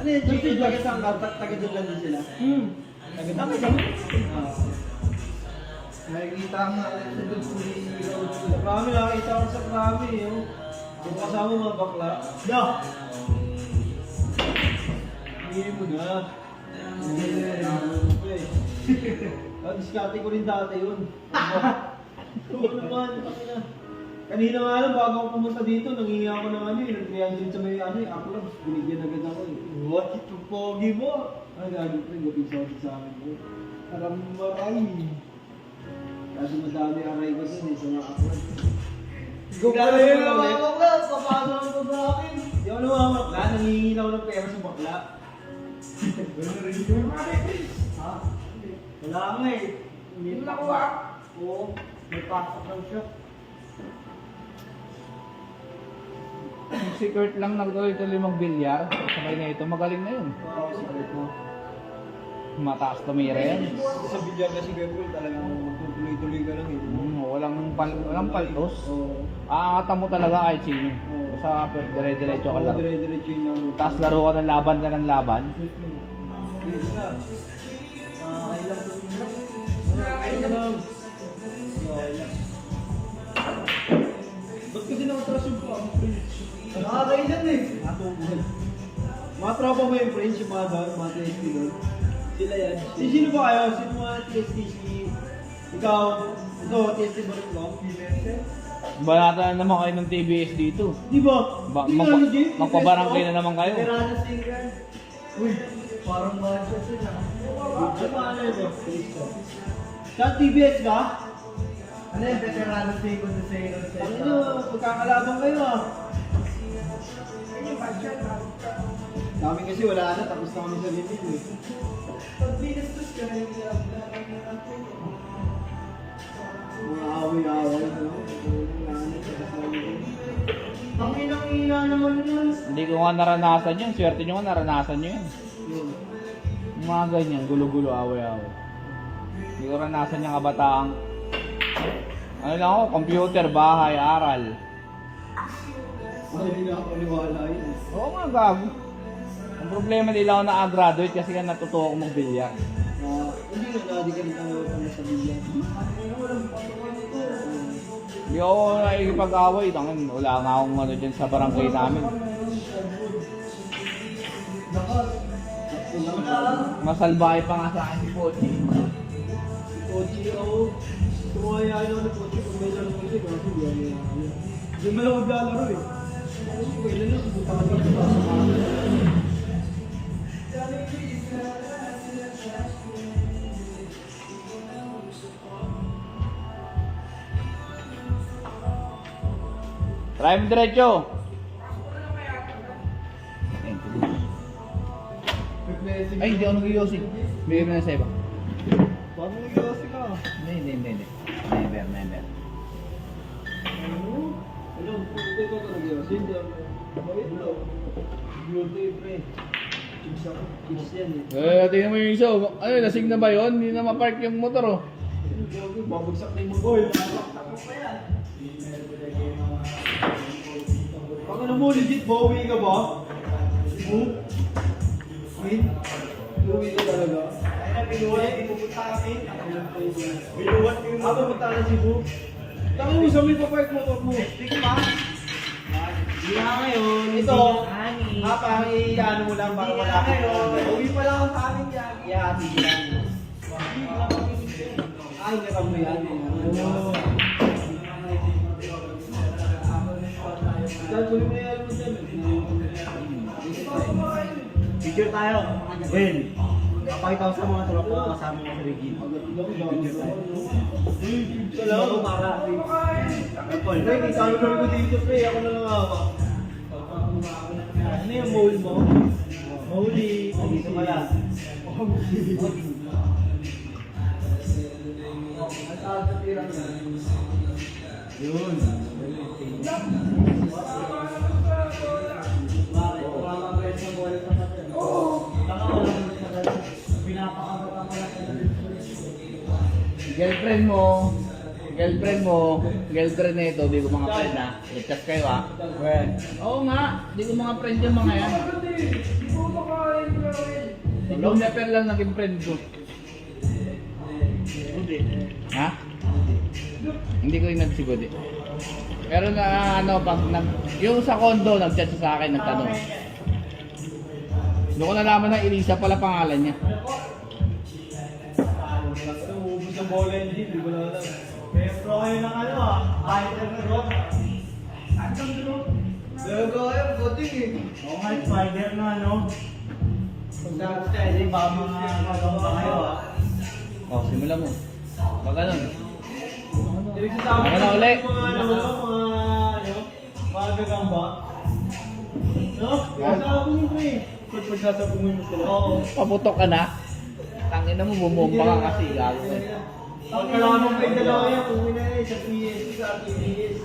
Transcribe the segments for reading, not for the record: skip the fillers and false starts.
Ano yung chicken taga-Dugan din sila? Taga-Dugan. Nakikita ang sa Duguri Road. Sa Krami, nakakita ko sa Krami. Yung kasama mga bakla. Hindi mo na. Diskarte ko rin dati yun. Oo naman. Kanina nga lang, bago ako pumunta dito, nangingi ako ng nag-reaction sa may upload. Binigyan agad ako eh. What? Itong pogi mo? Ay, gagawin ko rin, gapin sa akin mo. Parang maray. Kasi madami aray ko dun eh, sa mga upload. Gagawin mo lang ako ba? Papasok ko sa akin. Di ako naman bakla, nangingi ako ng pera sa bakla. Ha? Wala nga eh. Hindi mo nakuha. Oo, may pasok lang siya. Si Kurt lang nagtuloy-tuloy mag-bilyar. Sabay na ito, magaling na yun. Oo, sakit mo. Mataas tumira yan. Sa bidyag kasi Gabriel talagang magtutuloy-tuloy ka lang eh. Walang paltos. Oo. Aangatan mo talaga kahit sino. Oo. Sa dire-diretso ka Oo, lang. dire-diretso yun lang. Tapos laro ka ng laban ka ng laban. Please na. Ilang to lang. Ilang lang. Ba't kasi nakatras yung pa? Nakakailan eh. Natungkol. Mga tropa mo yung friends, yung mga doon, mga TST doon. Sila yan. Sino ba kayo? Sino mga TST? Ikaw? Ikaw, TST ba rin ba? Balata na naman kayo ng TBS dito. Di ba? Magpabarangay na naman kayo. Verano Singer. Uy, parang budget sila. Ano ito? Saan TBS ka? Ano yung veterano Singer sa Singer? Ano nyo, magkakalaban kayo ah. Kami kasi wala na, tapos na kami sa limit eh. Pag binastos ka na yung Mga away-away. ang inang-ina naman yun. Hindi ko nga naranasan yun. Swerte nyo nga naranasan nyo yun. Yung mga ganyan, gulo-gulo, away-away. Hindi ko naranasan yung kabataang. Ano lang ako, computer, bahay, aral. Hindi na ako niwala yun eh. Oo nga, gago. Ang problema nila ako na-graduate kasi nga natutuwa ako mag-bilyar. Hindi na dati ka rin ang sabihin. Hindi ako nakikipag-away. Wala nga akong ano dyan sa barangay namin. Masalbahe pa nga sa akin si Pochi. Pochi ako. Tumaya ako ng Pochi kung may laro kasi kasi hindi ako niya. Hindi mo lang maglalaro eh. Kailan lang, pupunta ka dito sa mga. Try mo diretso. Ay, hindi ako nag-iyosi. Bigay mo na sa iba. Paano nag-iwasi ka? Hindi. Never. Ano? Hindi ko nag-iwasi. Hindi ako. Bakit daw? Beauty pre. Kids ako. Kids yan eh. Tingnan mo yung isa. Ano, lasing na ba yun? Hindi na ma-park yung motor oh. Babagsak na yung mga pag ano mo, legit, bawi ka ba? Win? Bawi ka talaga? Ay na, pinuhat, ipupunta kami. Pinuhat yung mga pupunta na si Bu. Tangan mo, sa may papark motor mo. Sige pa. Hindi na ngayon. Ito, parang i-ano mo lang, parang wala ka. Bawi pa lang ako sa amin yan. Yeah, sige lang. Ay, naram mo yan. Oo. Picture tayo. Ben, kapakita ko sa mga tropa ko kasama ko sa Regine. Picture tayo. Salamat para. Kapol. Pre, ikaw na ko dito pre. Ako na lang ako. Ano yung mole mo? Mole. Dito pala. Ang tawag sa tirang na. Yun. Girlfriend na ito, di ko mga friend ha. Ligtas kayo ha. Oo nga, di ko mga friend yung mga yan. Si Long Neper lang naging friend ko. Ha? Hindi ko yung nagsigod eh. Pero na ano, yung sa condo, nag-chat siya sa akin, nagtanong. Doon ko nalaman na Elisa pala pangalan niya. Basta ubus ang bola yung jeep, di ko na alam. May pro kayo ng ano ah, fighter na rock. Saan kang dito? Gago kayo, puting eh. Oo nga, spider na ano. Pagdakas ka, hindi ba mga magamba kayo ah. Oh, simula mo. Pag ganun. Ibig sasabi Ano na uli? mga mga gagamba. No? Sasabi mo pre. Pagsasabi mo sila. Oo. Paputok ka na. Tangina mo, bumomba ka kasi. Gago ka. Pag kailangan mo pa yung dalawa yan, kung hindi na sa PS, sa PS.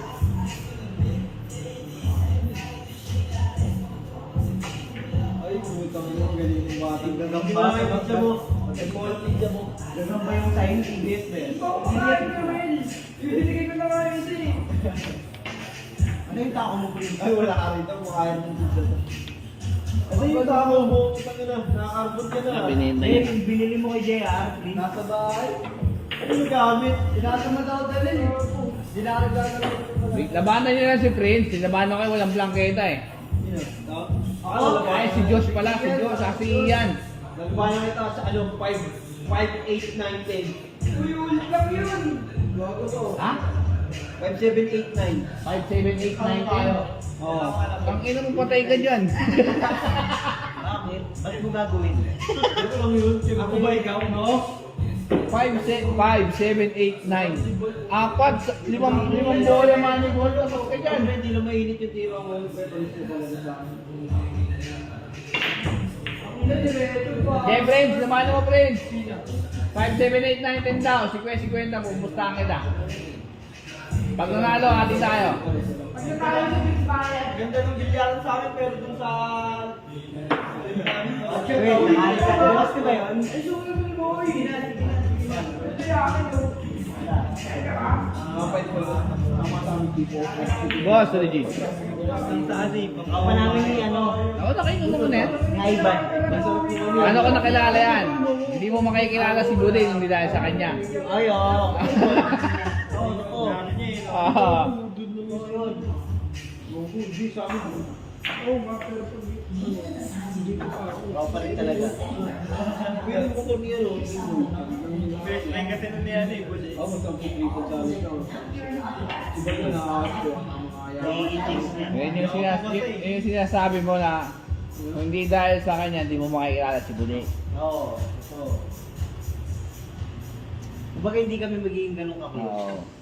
Ay, putang ina, galing yung bata. Gagamba sa pizza mo. Ay, call pizza mo. Gagamba yung time TBS ba yan? Ibibigay ko na nga yun eh. Ano yung tako mo po yun? Ay, wala ka rito. Mukha yan ng pizza. Kasi yung tao mo, putang ina, nakakarbon ka na. Bininda niya. Binili mo kay JR, please. Nasa bahay. Ano yung gamit? Tinatamad ako dalhin eh. Dinaragdagan ako. Labanan niyo na si Prince. Labanan kayo, walang blanketa eh. Ako, Ay, si Josh pala. Si Josh, si Ian. nagbayan kita sa ano, 5, 8, 9, 10. Uy, ulit lang yun. Gago to. Ha? 5, 7, 8, 9. 5, 7, 8, 9, 10. Oo. Ang ina mo, patay ka dyan. Bakit? Ba't mo gagawin? Ito lang yun. Ako ba ikaw, no? 5, 7, 8, 9. Apat, limang bola manibol. Tapos ka dyan. Hindi lang mainit yung tira ko. Pero ito talaga sa akin. Okay, Prince. Labanan mo, Prince. 5, 7, 8, 9, 10 daw. 50 mo. Pustahan kita. Pag nanalo, hati tayo. Ganda ng bilyaran sa akin, pero dun sa... Wait, nakalit ka. Bukas ka ba yun? Mapait ko lang. Tama sa amin tipo. Boss, legit. Pa namin ni ano, Ako nakikinig mo na yan. ni Ivan. Ano ko nakilala yan? Hindi mo makikilala si Budin hindi dahil sa kanya. Ay, oo. Ah. Oo pa rin talaga. Pero ko to niya, no? First line kasi nun niya, eh. Oo, magkampi-triple sa amin. Iba yun, nakakasyo. Naiitis niya. Yun yung sinasabi mo na kung hindi dahil sa kanya, hindi mo makikilala si Budin. Oo. Kumbaga hindi kami magiging ganun ka-close. Oo.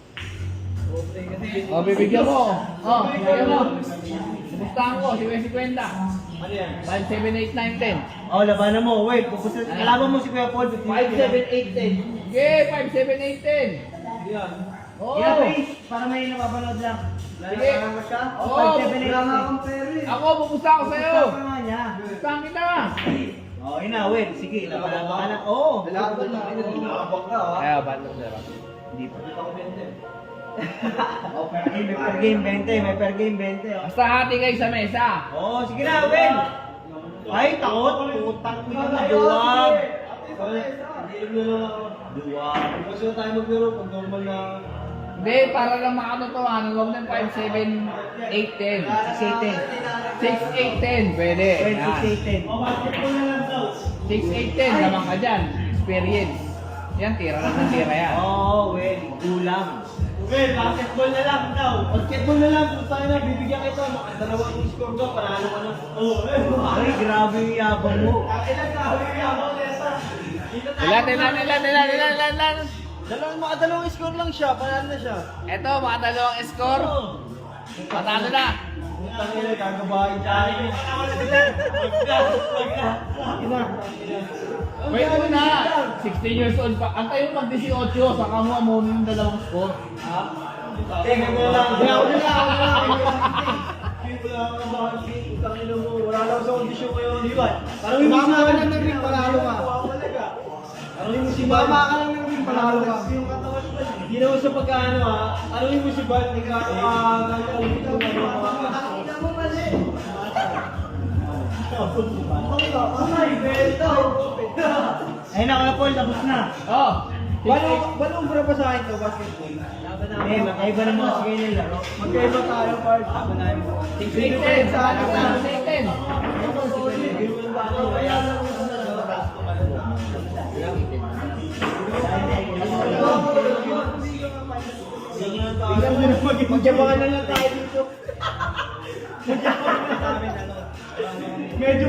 Oh, bibigyan mo. Oh, bibigyan mo. Pupustahan ko, 50. Ano yan? 5, 7, 8, 9, 10. Oo, labanan mo. Wait, kalaban mo si Kuya Paul. 5, 7, 8, 10. Okay, 5, 7, 8, 10. Yan. Oo. Yeah, please. Para may napapanood lang. Sige. Lalakaran mo siya? Oo, 5, 7, 8, Ako, pupusta ako sa'yo. Pupusta ka nga niya. Pupustahan kita. Oo, wait. Sige, labanan ka na. Oo. Lahat na lang. Nakabak ka, ha? Ayaw, ba't lang sa'yo? Hindi pa. Ito ko 20. Oh, per game 20. May per game 20. Oh. Basta hati kayo sa mesa. Oo, sige na, Will. Ay, takot. Putang ina na. Duwag. Hindi mo lang ako. Duwag. Kasi na tayo maglaro pag normal na... Hindi, para lang makatotohanan. Huwag ng 5, 7, 8, 10. 6, 8, 10. Pwede. 26, 18. 6, 8, 10. Lamang ka dyan. Experience. Yan, tira lang ng tira yan. Oo, Will. Kulang. Okay, basketball na lang daw. Basketball na lang. Kung tayo na, bibigyan kita. Makadalawang score ka, panalo ka na. Oo, Ay, grabe yung yabang mo. Ilan ka? Ilan Ilan. Makadalawang score lang siya, panalo na siya. Eto, mga dalawang score. Patalo na. Putang ina, gagabahin tayo. Wait muna. 16 years old pa. Antay mo mag-18. Saka mo amunin yung dalawang score. Ha? Tingnan mo lang. Hindi ako nila. Wala ka ba? Putang ina mo. Wala lang sa kondisyon ngayon. Di ba? Parang yung Mama mga ka lang ng ring, panalo ka. Parang yung si Mama Bal. ka lang ng ring, panalo ka. Yung katawan mo. Hindi naman sa pagkaano ha. Ano yung si Bal? Nagkakaulit. Ayun na, Kuya Paul, tapos na. Oh! Balong para pa sa akin to, basketball. Eh, magkaiba naman kasi kayo ng laro. Magkaiba tayo, Park. Tignan sa akin na, tignan. Magyabangan na lang tayo dito. Medyo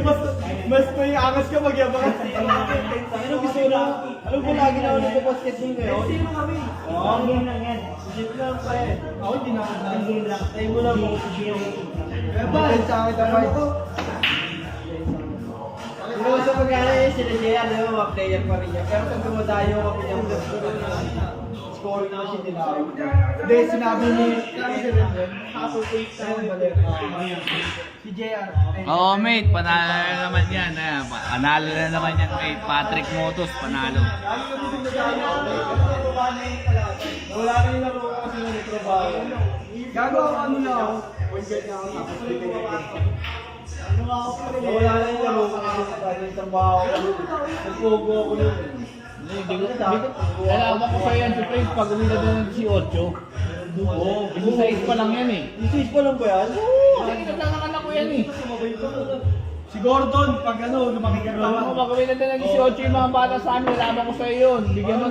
mas may angas ka magyabangan. Ano gusto na? Alam ko lagi na ako nagpa-basketball ngayon. Sino kami? Ang game lang yan. Jeep lang pa eh. Ako hindi na ako Ang game lang. tayo mo lang mo. Kaya ba? Sa akin tamay. Yung sa pagkala eh, sila Jaya, di ba, mga player pa rin yan. Pero pag dumadayo ako yung score na siya nila. Hindi, sinabi ni si JR. Oo, mate, panalo na naman yan. Panalo na naman yan, mate. Patrick Motos, panalo. Wala na yung laro ko kasi nung trabaho. Gagawa ko ano na ako. Point guard na ako tapos wala na yung laro ko kasi nung trabaho ko. Nagpogo ako nun. Nalaman ko sa'yo yan si Prince pag umila doon ng 18. Oo, 16 pa lang yan eh. Isis pa lang ba yan? Kasi kinatang anak ko yan eh. Si Gordon, pag ano, lumaki ka Alam mo, magawin na din ng 18 yung mga bata sa amin, nalaman ko sa'yo yun. Bigyan mo,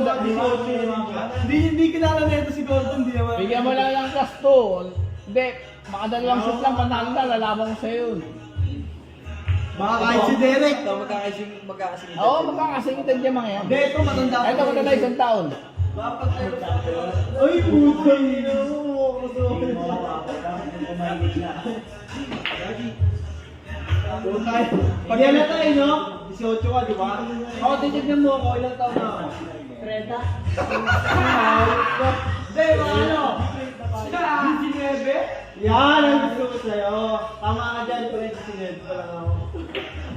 Hindi kilala na ito si Gordon, di naman. bigyan mo lang ng class 2. Hindi, makadalawang shoot lang, panalo na, lalaban ko sa'yo yun. Baka kahit si Derek. Oo, magkakasingitan dyan mga yan. Hindi, ito matanda. Ito ko na isang taon. Ay, puto yun. Pag yan na tayo, no? 18 ka, di ba? Oo, titignan mo ako, ilang taon na ako. 30? Hindi, ano? 19? Yan, ang gusto ko sa'yo. Tama ka dyan, 19 pa lang ako.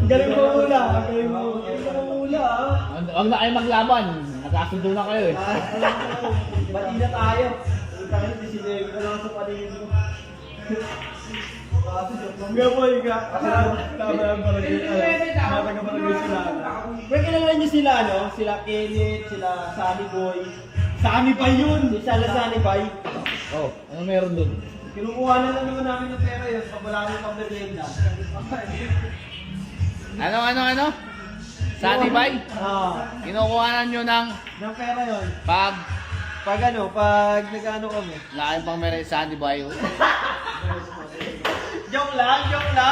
Galing mo mula, galing mo mula, ah. Huwag na kayo maglaban, nagkasundo na kayo eh. Bati na tayo. Utang na, 19 ka lang sa paligid mo. Nga po, ika. Tama lang barangay. Tama barangay sila. Pero kilala niyo sila, no? Sila Kenneth, sila Sunny Boy. Sunny pa yun! Sila Sunny Boy. Oh, ano meron dun? Kinukuha na lang naman namin ng pera yun. Pag wala namin pang merienda. Ano? Sunny Bay? Kinukuhanan nyo Ng pera yun. pag Pag nag-ano kami. laking pang meron Sunny Bay. Joke lang, joke lang.